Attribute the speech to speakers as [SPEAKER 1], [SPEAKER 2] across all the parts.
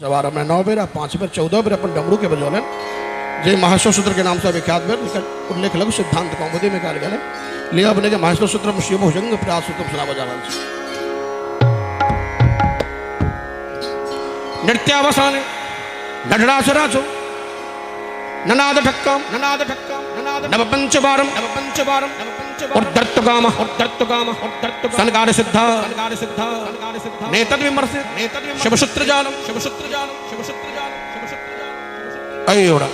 [SPEAKER 1] सवार में 9 बेर 5 बेर 14 बेर अपन डमरू के बजौलन जे महाश्व सूत्र के नाम से विख्यात बेर उल्लेख लघु सिद्धांत कौमुदी में कहल गया लिया अपने के महाश्व सूत्र में शिव भुजंग प्रयास सूत्र सुना बजा रहा नृत्यावसाने नटरासराचो ननाद ठक्काम नव पंचवारम उद्धर्तगाम सनगार सिद्धा नेतद विमर्शित शिवसूत्र जालम अयोड़ा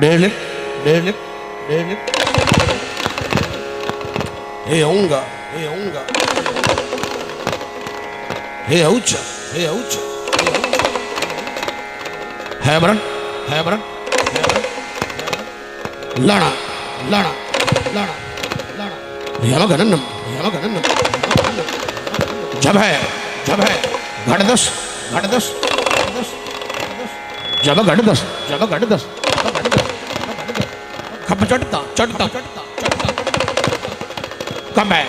[SPEAKER 1] डेढ़ हे आऊंगा हे औचा है बरन लाना यमगणनम जब है घटदस जब घटदस खप चढ़ता कब है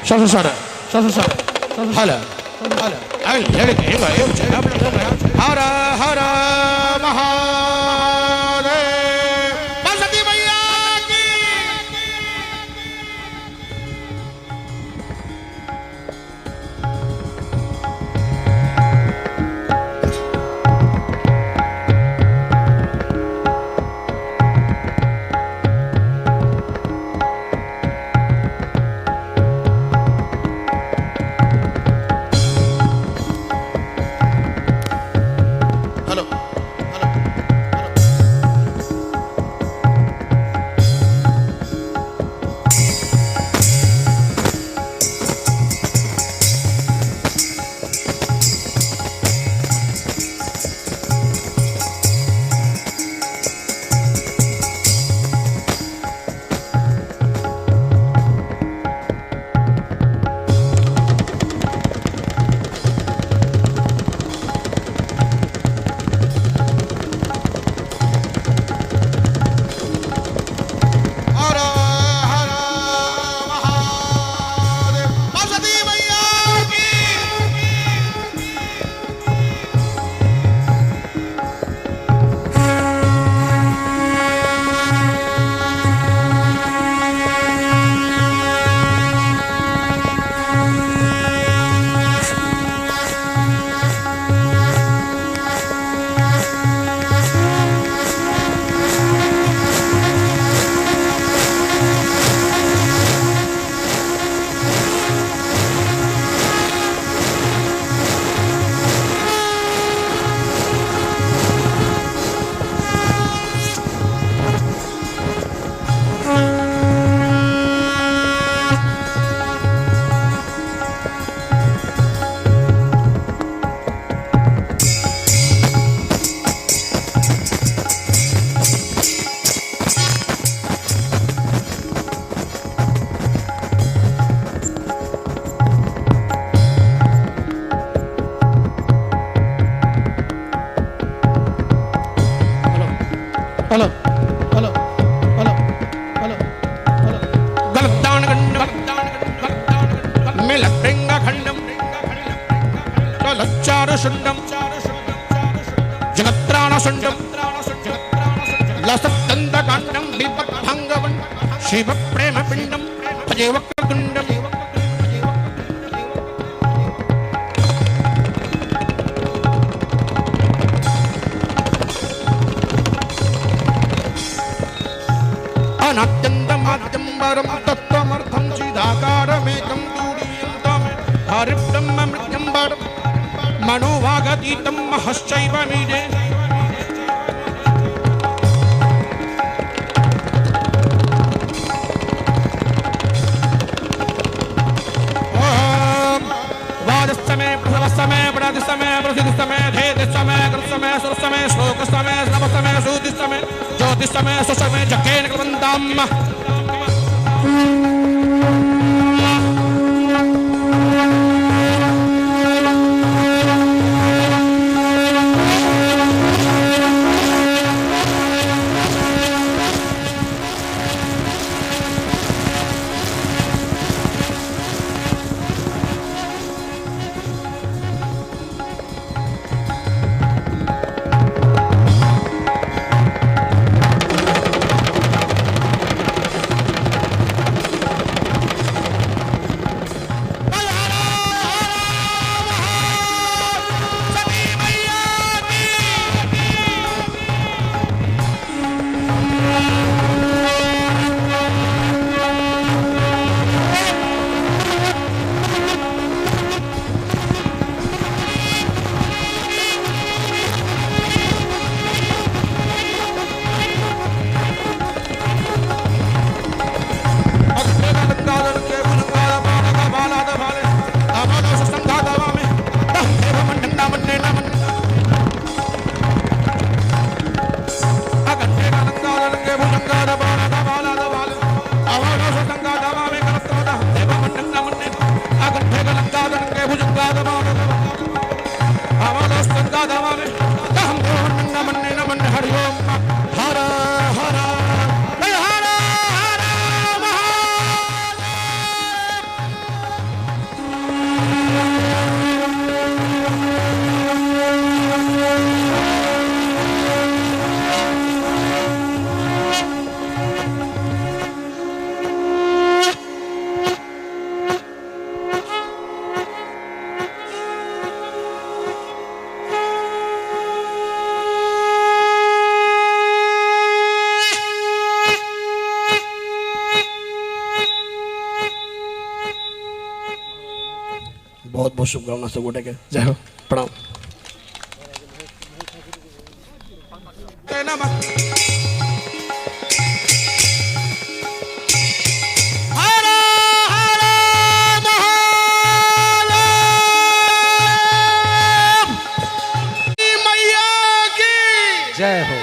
[SPEAKER 1] सर हला हर हर महादेव बसती मैया की शिव प्रेम पिंडम भजे वक्रतुंडम अनाद्यन्तम आद्यम्बरम तत्त्वमर्थं चिदाकारमेकं दूरीयन्तं हरिब्रह्म मृत्यम्बरं मनोवागतीतं महश्चैव मीडे समय प्रति समय प्रसिद्ध समय भेद समय कृत समय सुर समय श्लोक समय नव समय सूति समय ज्योतिष समय सुसमय जकेन कृतंतम बहुत बहुत शुभकामना सब गोटे के जय हो प्रणाम
[SPEAKER 2] जय हो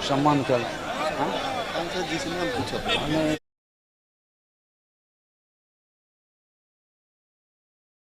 [SPEAKER 2] सम्मान कर